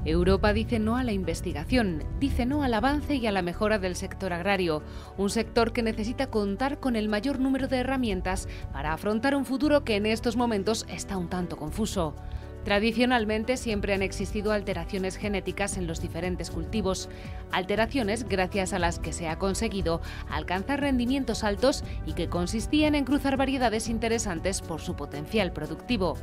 Europa dice no a la investigación, dice no al avance y a la mejora del sector agrario, un sector que necesita contar con el mayor número de herramientas para afrontar un futuro que en estos momentos está un tanto confuso. Tradicionalmente siempre han existido alteraciones genéticas en los diferentes cultivos, alteraciones gracias a las que se ha conseguido alcanzar rendimientos altos y que consistían en cruzar variedades interesantes por su potencial productivo.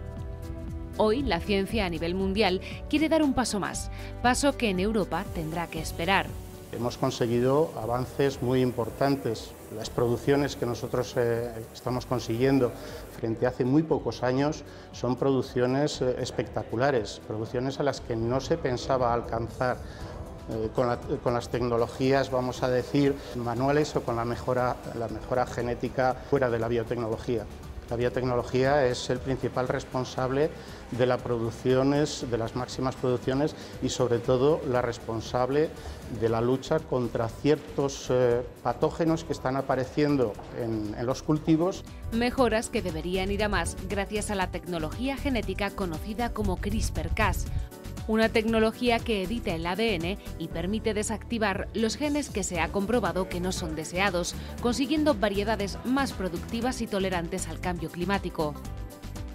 Hoy, la ciencia a nivel mundial quiere dar un paso más, paso que en Europa tendrá que esperar. Hemos conseguido avances muy importantes. Las producciones que nosotros estamos consiguiendo frente a hace muy pocos años son producciones espectaculares, producciones a las que no se pensaba alcanzar con las tecnologías, vamos a decir, manuales o con la mejora genética fuera de la biotecnología. La biotecnología es el principal responsable de las producciones, de las máximas producciones y sobre todo la responsable de la lucha contra ciertos patógenos que están apareciendo en los cultivos. Mejoras que deberían ir a más gracias a la tecnología genética conocida como CRISPR-Cas, una tecnología que edita el ADN y permite desactivar los genes que se ha comprobado que no son deseados, consiguiendo variedades más productivas y tolerantes al cambio climático.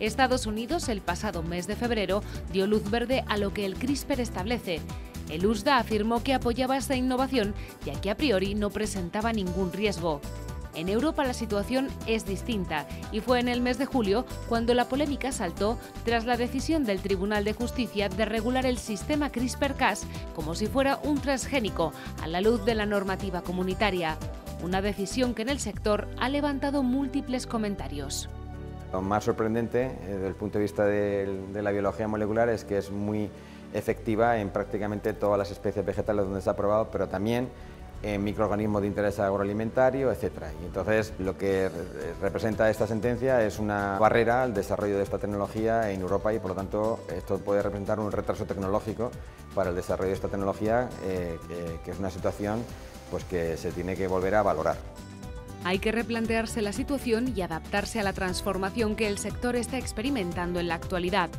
Estados Unidos, el pasado mes de febrero, dio luz verde a lo que el CRISPR establece. El USDA afirmó que apoyaba esta innovación, ya que a priori no presentaba ningún riesgo. En Europa la situación es distinta y fue en el mes de julio cuando la polémica saltó tras la decisión del Tribunal de Justicia de regular el sistema CRISPR-Cas como si fuera un transgénico a la luz de la normativa comunitaria. Una decisión que en el sector ha levantado múltiples comentarios. Lo más sorprendente desde el punto de vista de la biología molecular es que es muy efectiva en prácticamente todas las especies vegetales donde se ha probado, pero también en microorganismos de interés agroalimentario, etc. Y entonces lo que representa esta sentencia es una barrera al desarrollo de esta tecnología en Europa y por lo tanto esto puede representar un retraso tecnológico para el desarrollo de esta tecnología, que es una situación pues, que se tiene que volver a valorar. Hay que replantearse la situación y adaptarse a la transformación que el sector está experimentando en la actualidad.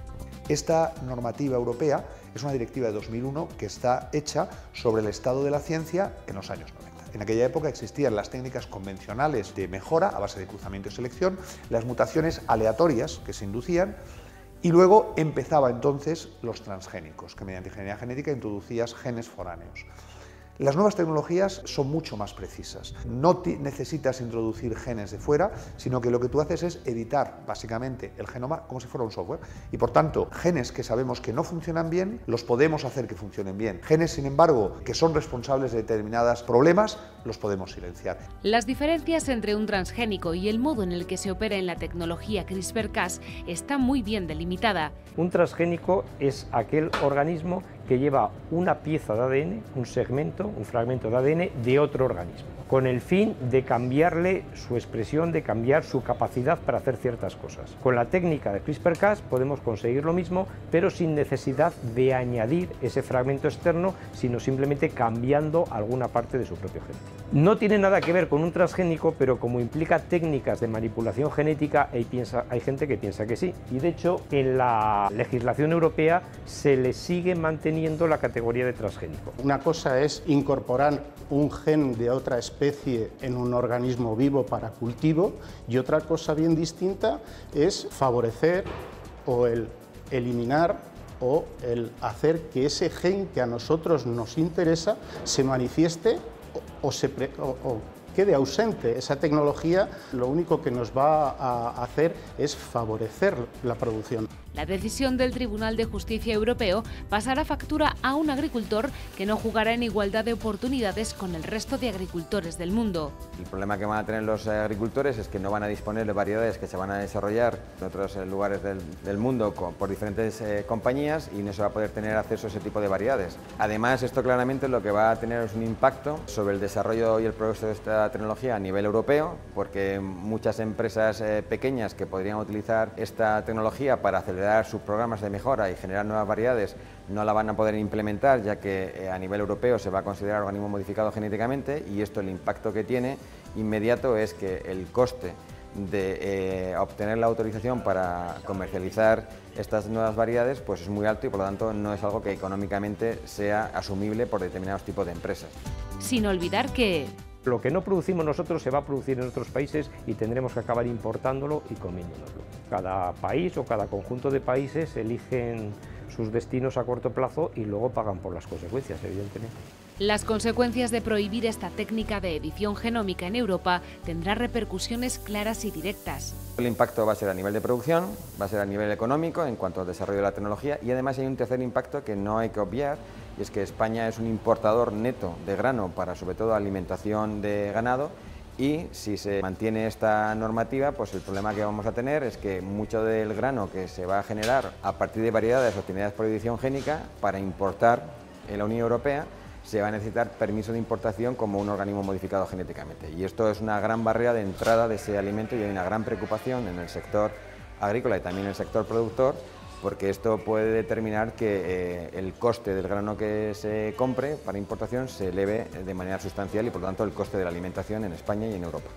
Esta normativa europea es una directiva de 2001 que está hecha sobre el estado de la ciencia en los años 90. En aquella época existían las técnicas convencionales de mejora a base de cruzamiento y selección, las mutaciones aleatorias que se inducían y luego empezaba entonces los transgénicos, que mediante ingeniería genética introducías genes foráneos. Las nuevas tecnologías son mucho más precisas. No necesitas introducir genes de fuera, sino que lo que tú haces es editar básicamente el genoma como si fuera un software. Y por tanto, genes que sabemos que no funcionan bien, los podemos hacer que funcionen bien. Genes, sin embargo, que son responsables de determinados problemas, los podemos silenciar. Las diferencias entre un transgénico y el modo en el que se opera en la tecnología CRISPR-Cas está muy bien delimitada. Un transgénico es aquel organismo que lleva una pieza de ADN, un segmento, un fragmento de ADN de otro organismo, con el fin de cambiarle su expresión, de cambiar su capacidad para hacer ciertas cosas. Con la técnica de CRISPR-Cas podemos conseguir lo mismo, pero sin necesidad de añadir ese fragmento externo, sino simplemente cambiando alguna parte de su propio gen. No tiene nada que ver con un transgénico, pero como implica técnicas de manipulación genética, hay gente que piensa que sí. Y de hecho, en la legislación europea se le sigue manteniendo la categoría de transgénico. Una cosa es incorporar un gen de otra especie en un organismo vivo para cultivo y otra cosa bien distinta es favorecer o el eliminar o el hacer que ese gen que a nosotros nos interesa se manifieste o quede ausente. Esa tecnología lo único que nos va a hacer es favorecer la producción. La decisión del Tribunal de Justicia Europeo pasará factura a un agricultor que no jugará en igualdad de oportunidades con el resto de agricultores del mundo. El problema que van a tener los agricultores es que no van a disponer de variedades que se van a desarrollar en otros lugares del mundo por diferentes compañías y no se va a poder tener acceso a ese tipo de variedades. Además, esto claramente lo que va a tener es un impacto sobre el desarrollo y el progreso de esta tecnología a nivel europeo, porque muchas empresas pequeñas que podrían utilizar esta tecnología para acelerar sus programas de mejora y generar nuevas variedades no la van a poder implementar, ya que a nivel europeo se va a considerar organismo modificado genéticamente y esto, el impacto que tiene inmediato es que el coste de obtener la autorización para comercializar estas nuevas variedades pues es muy alto y por lo tanto no es algo que económicamente sea asumible por determinados tipos de empresas. Sin olvidar que lo que no producimos nosotros se va a producir en otros países y tendremos que acabar importándolo y comiéndonoslo. Cada país o cada conjunto de países eligen sus destinos a corto plazo y luego pagan por las consecuencias, evidentemente. las consecuencias de prohibir esta técnica de edición genómica en Europa tendrán repercusiones claras y directas. El impacto va a ser a nivel de producción, va a ser a nivel económico en cuanto al desarrollo de la tecnología y además hay un tercer impacto que no hay que obviar y es que España es un importador neto de grano para sobre todo alimentación de ganado y si se mantiene esta normativa pues el problema que vamos a tener es que mucho del grano que se va a generar a partir de variedades obtenidas por edición génica para importar en la Unión Europea se va a necesitar permiso de importación como un organismo modificado genéticamente. Y esto es una gran barrera de entrada de ese alimento y hay una gran preocupación en el sector agrícola y también en el sector productor, porque esto puede determinar que el coste del grano que se compre para importación se eleve de manera sustancial y por lo tanto el coste de la alimentación en España y en Europa.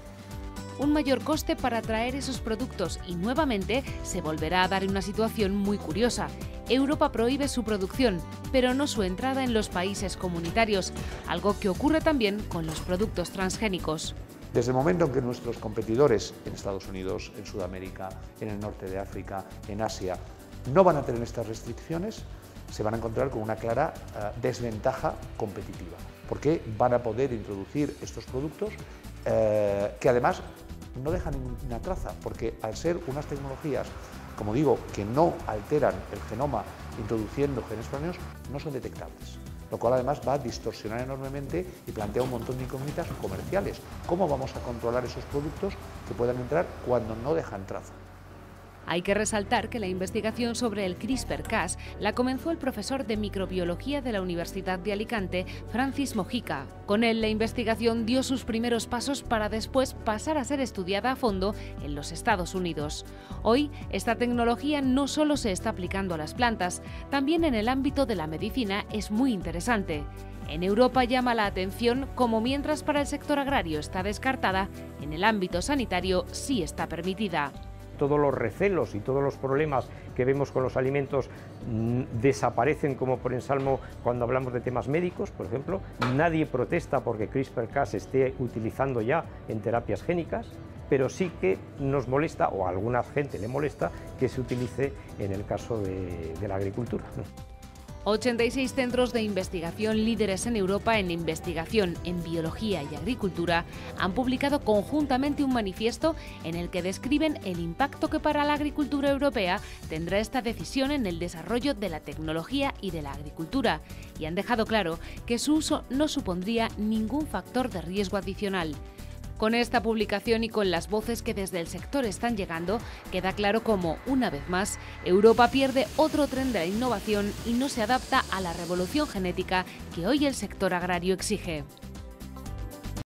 Un mayor coste para traer esos productos y nuevamente se volverá a dar una situación muy curiosa. Europa prohíbe su producción, pero no su entrada en los países comunitarios, algo que ocurre también con los productos transgénicos. Desde el momento en que nuestros competidores en Estados Unidos, en Sudamérica, en el norte de África, en Asia, no van a tener estas restricciones, se van a encontrar con una clara desventaja competitiva, porque van a poder introducir estos productos que además no dejan ninguna traza, porque al ser unas tecnologías, como digo, que no alteran el genoma introduciendo genes foráneos, no son detectables, lo cual además va a distorsionar enormemente y plantea un montón de incógnitas comerciales. ¿Cómo vamos a controlar esos productos que puedan entrar cuando no dejan traza? Hay que resaltar que la investigación sobre el CRISPR-Cas la comenzó el profesor de microbiología de la Universidad de Alicante, Francis Mojica. Con él la investigación dio sus primeros pasos para después pasar a ser estudiada a fondo en los Estados Unidos. Hoy, esta tecnología no solo se está aplicando a las plantas, también en el ámbito de la medicina es muy interesante. En Europa llama la atención cómo mientras para el sector agrario está descartada, en el ámbito sanitario sí está permitida. Todos los recelos y todos los problemas que vemos con los alimentos desaparecen como por ensalmo cuando hablamos de temas médicos, por ejemplo. Nadie protesta porque CRISPR-Cas se esté utilizando ya en terapias génicas, pero sí que nos molesta, o a alguna gente le molesta, que se utilice en el caso de la agricultura. 86 centros de investigación líderes en Europa en investigación en biología y agricultura han publicado conjuntamente un manifiesto en el que describen el impacto que para la agricultura europea tendrá esta decisión en el desarrollo de la tecnología y de la agricultura, y han dejado claro que su uso no supondría ningún factor de riesgo adicional. Con esta publicación y con las voces que desde el sector están llegando, queda claro cómo, una vez más, Europa pierde otro tren de la innovación y no se adapta a la revolución genética que hoy el sector agrario exige.